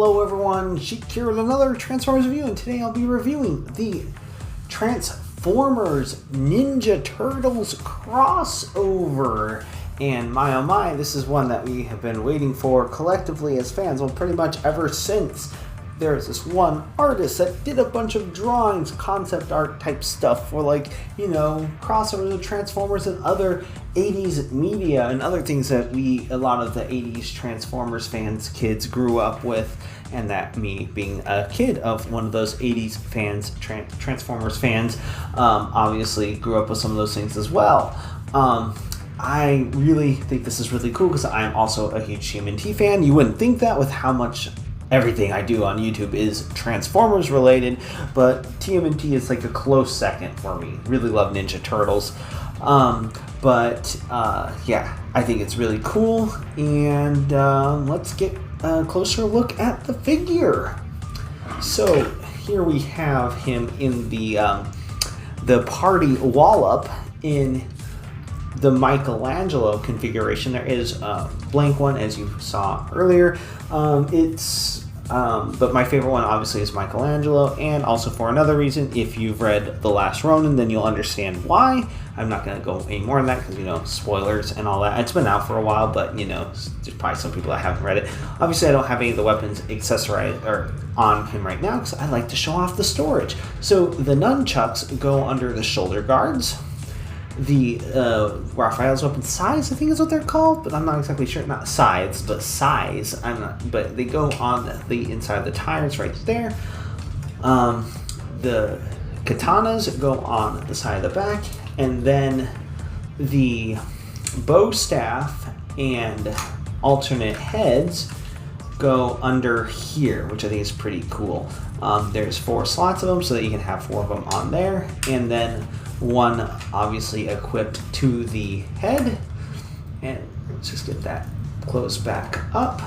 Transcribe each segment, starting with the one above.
Hello everyone, Sheik here with another Transformers review, and today I'll be reviewing the Transformers Ninja Turtles crossover. And my oh my, this is one that we have been waiting for collectively as fans, well pretty much ever since there's this one artist that did a bunch of drawings, concept art type stuff for, like, you know, crossovers of Transformers and other 80s media and other things that a lot of the 80s Transformers fans, kids grew up with, and that me being a kid of one of those 80s fans, Transformers fans, obviously grew up with some of those things as well. I really think this is really cool because I'm also a huge TMNT fan. You wouldn't think that with how much everything I do on YouTube is Transformers related, but TMNT is like a close second for me. Really love Ninja Turtles. Yeah, I think it's really cool, and let's get a closer look at the figure. So here we have him in the party Wallop in the Michelangelo configuration. There is a blank one, as you saw earlier. But my favorite one obviously is Michelangelo, and also for another reason. If you've read The Last Ronin, then you'll understand why. I'm not going to go any more on that because, you know, spoilers and all that. It's been out for a while, but, you know, there's probably some people that haven't read it. Obviously, I don't have any of the weapons accessorized or on him right now because I like to show off the storage. So the nunchucks go under the shoulder guards. The Raphael's weapon size, I think is what they're called, but I'm not exactly sure. Not sides, but size. But they go on the inside of the tires right there. The katanas go on the side of the back, and then the bow staff and alternate heads go under here, which I think is pretty cool. There's 4 slots of them so that you can have 4 of them on there, and then one obviously equipped to the head. And let's just get that closed back up.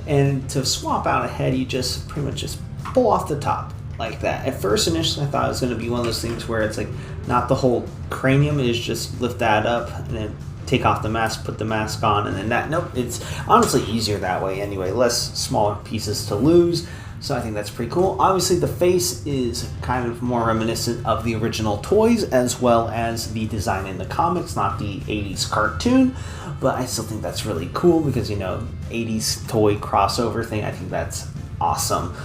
And to swap out a head, you just pretty much just pull off the top like that. At first, initially, I thought it was going to be one of those things where it's like not the whole cranium, is just lift that up and then take off the mask, put the mask on, and then that. Nope, it's honestly easier that way anyway. Less smaller pieces to lose. So I think that's pretty cool. Obviously, the face is kind of more reminiscent of the original toys as well as the design in the comics, not the 80s cartoon. But I still think that's really cool because, you know, 80s toy crossover thing, I think that's awesome.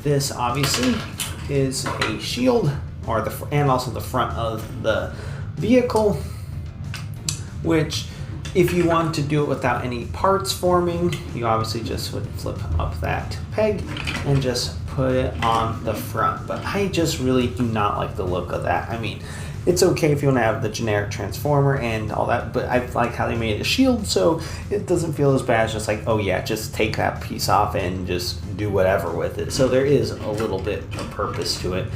This obviously is a shield, and also the front of the vehicle, which, if you want to do it without any parts forming, you obviously just would flip up that peg and just put it on the front. But I just really do not like the look of that. I mean, it's okay if you want to have the generic Transformer and all that, but I like how they made a shield so it doesn't feel as bad as just like, oh yeah, just take that piece off and just do whatever with it. So there is a little bit of purpose to it.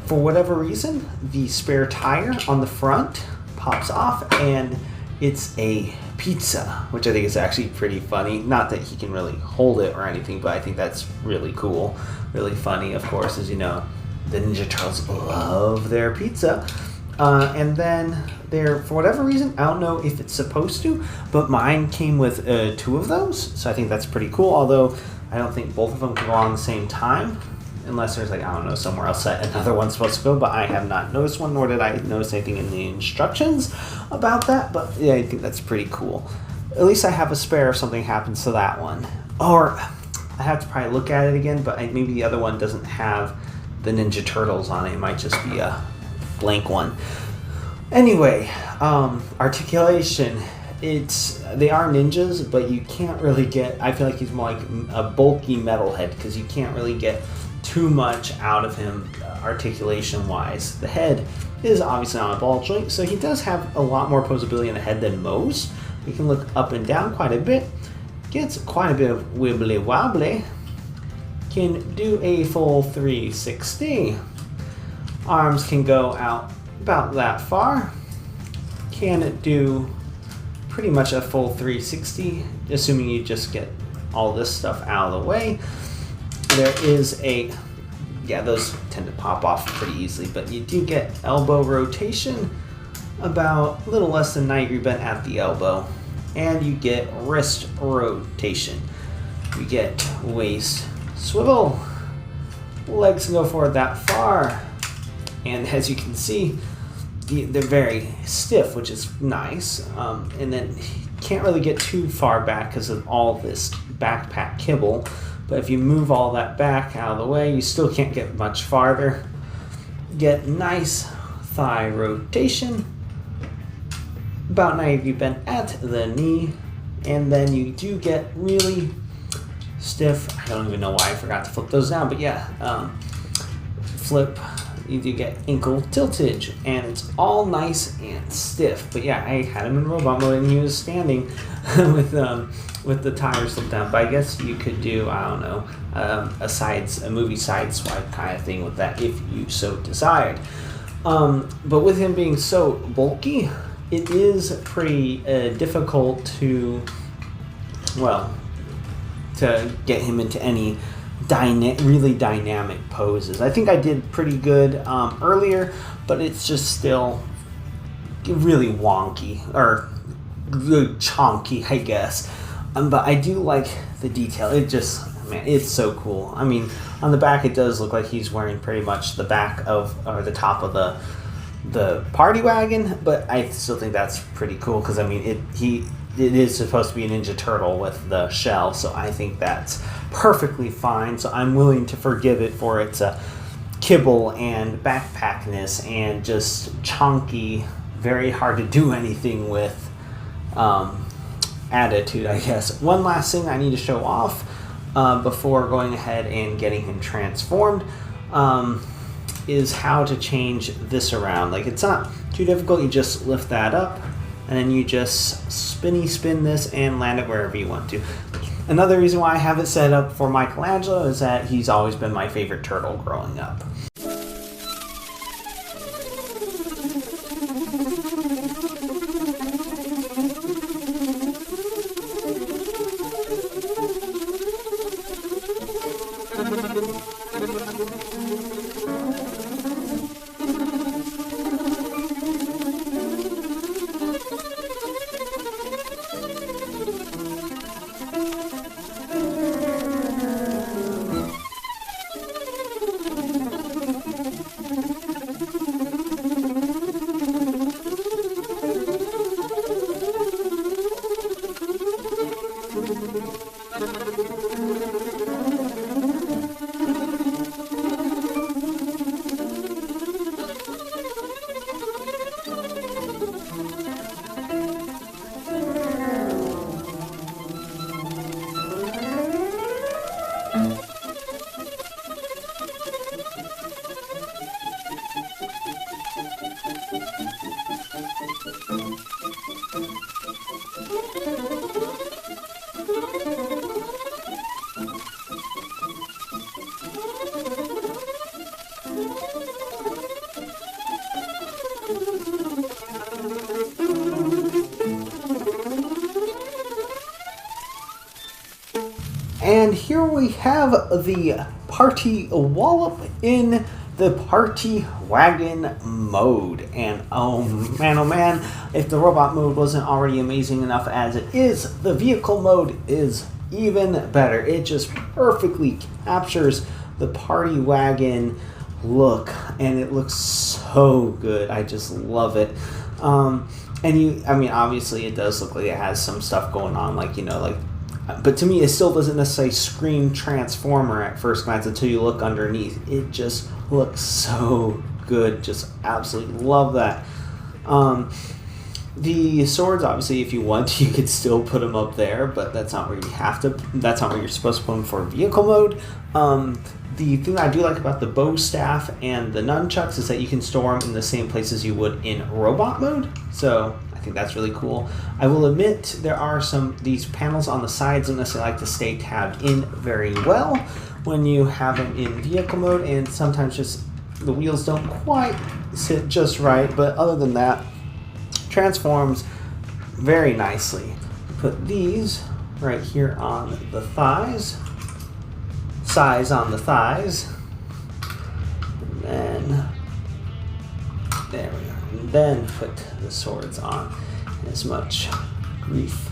For whatever reason, the spare tire on the front pops off, and it's a pizza, which I think is actually pretty funny. Not that he can really hold it or anything, but I think that's really cool. Really funny, of course, as you know, the Ninja Turtles love their pizza. And then for whatever reason, I don't know if it's supposed to, but mine came with 2 of those. So I think that's pretty cool, although I don't think both of them can go on at the same time. Unless there's, like, I don't know, somewhere else that another one's supposed to go, but I have not noticed one, nor did I notice anything in the instructions about that. But yeah, I think that's pretty cool. At least I have a spare if something happens to that one. Or I have to probably look at it again, but maybe the other one doesn't have the Ninja Turtles on it. It might just be a blank one. Anyway, articulation. They are ninjas, but you can't really get, I feel like he's more like a bulky metalhead because you can't really get too much out of him articulation wise. The head is obviously on a ball joint, so he does have a lot more posability in the head than most. He can look up and down quite a bit, gets quite a bit of wibbly wobbly, can do a full 360. Arms can go out about that far, can do pretty much a full 360, assuming you just get all this stuff out of the way. There is those tend to pop off pretty easily, but you do get elbow rotation, about a little less than 90 degree bent at the elbow, and you get wrist rotation. You get waist swivel, legs can go forward that far, and as you can see, they're very stiff, which is nice. And then you can't really get too far back because of all this backpack kibble. But if you move all that back out of the way, you still can't get much farther. Get nice thigh rotation, about 90 bent at the knee, and then you do get really stiff. I don't even know why I forgot to flip those down, but yeah, flip. You do get ankle tiltage, and it's all nice and stiff. But yeah, I had him in robot mode, and he was standing with the tires slipped down. But I guess you could do, I don't know, a movie side swipe kind of thing with that if you so desired. But with him being so bulky, it is pretty difficult to get him into any really dynamic poses. I think I did pretty good earlier, but it's just still really wonky or chonky, I guess. But I do like the detail. It just, man, it's so cool. I mean, on the back it does look like he's wearing pretty much the back of or the top of the party wagon, but I still think that's pretty cool because I mean it is supposed to be a Ninja Turtle with the shell, so I think that's perfectly fine. So I'm willing to forgive it for its kibble and backpackness and just chunky, very hard to do anything with attitude, I guess. One last thing I need to show off before going ahead and getting him transformed is how to change this around. Like, it's not too difficult. You just lift that up, and then you just spin this and land it wherever you want to. Another reason why I have it set up for Michelangelo is that he's always been my favorite turtle growing up. And here we have the Party Wallop in the Party Wagon mode. And oh man, if the robot mode wasn't already amazing enough as it is, the vehicle mode is even better. It just perfectly captures the Party Wagon look, and it looks so good. I just love it. Obviously it does look like it has some stuff going on, but to me, it still doesn't necessarily scream Transformer at first glance until you look underneath. It just looks so good. Just absolutely love that. The swords, obviously, if you want, you could still put them up there, but that's not where you have to. That's not where you're supposed to put them for vehicle mode. The thing I do like about the bow staff and the nunchucks is that you can store them in the same places you would in robot mode. So I think that's really cool. I will admit there are these panels on the sides don't necessarily like to stay tabbed in very well when you have them in vehicle mode, and sometimes just the wheels don't quite sit just right, but other than that, transforms very nicely. Put these right here on the thighs, size on the thighs, and then there we go. And then put the swords on as much grief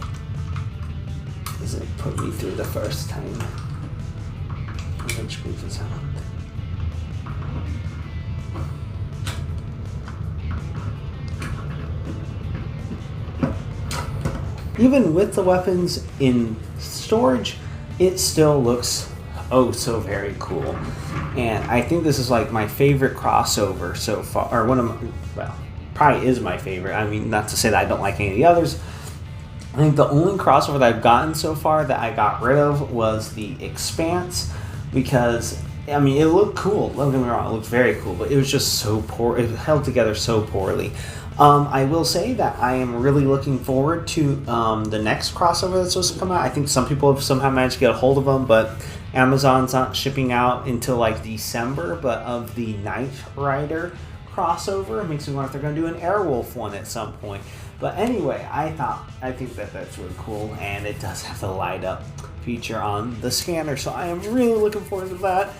doesn't put me through the first time. Which group is out? Even with the weapons in storage, it still looks oh so very cool. And I think this is like my favorite crossover so far, or one of my, well, probably is my favorite. I mean, not to say that I don't like any of the others. I think the only crossover that I've gotten so far that I got rid of was the Expanse, because I mean, it looked cool. Don't get me wrong, it looked very cool, but it was just so poor. It held together so poorly. I will say that I am really looking forward to the next crossover that's supposed to come out. I think some people have somehow managed to get a hold of them, but Amazon's not shipping out until like December. But of the Knightrider crossover, it makes me wonder if they're going to do an Airwolf one at some point. But anyway, I think that that's really cool, and it does have the light up feature on the scanner, so I am really looking forward to that.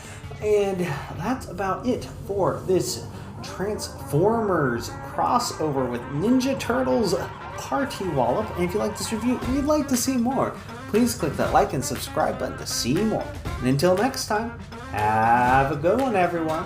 And that's about it for this Transformers crossover with Ninja Turtles Party Wallop. And if you like this review and you'd like to see more, please click that like and subscribe button to see more. And until next time, have a good one, everyone.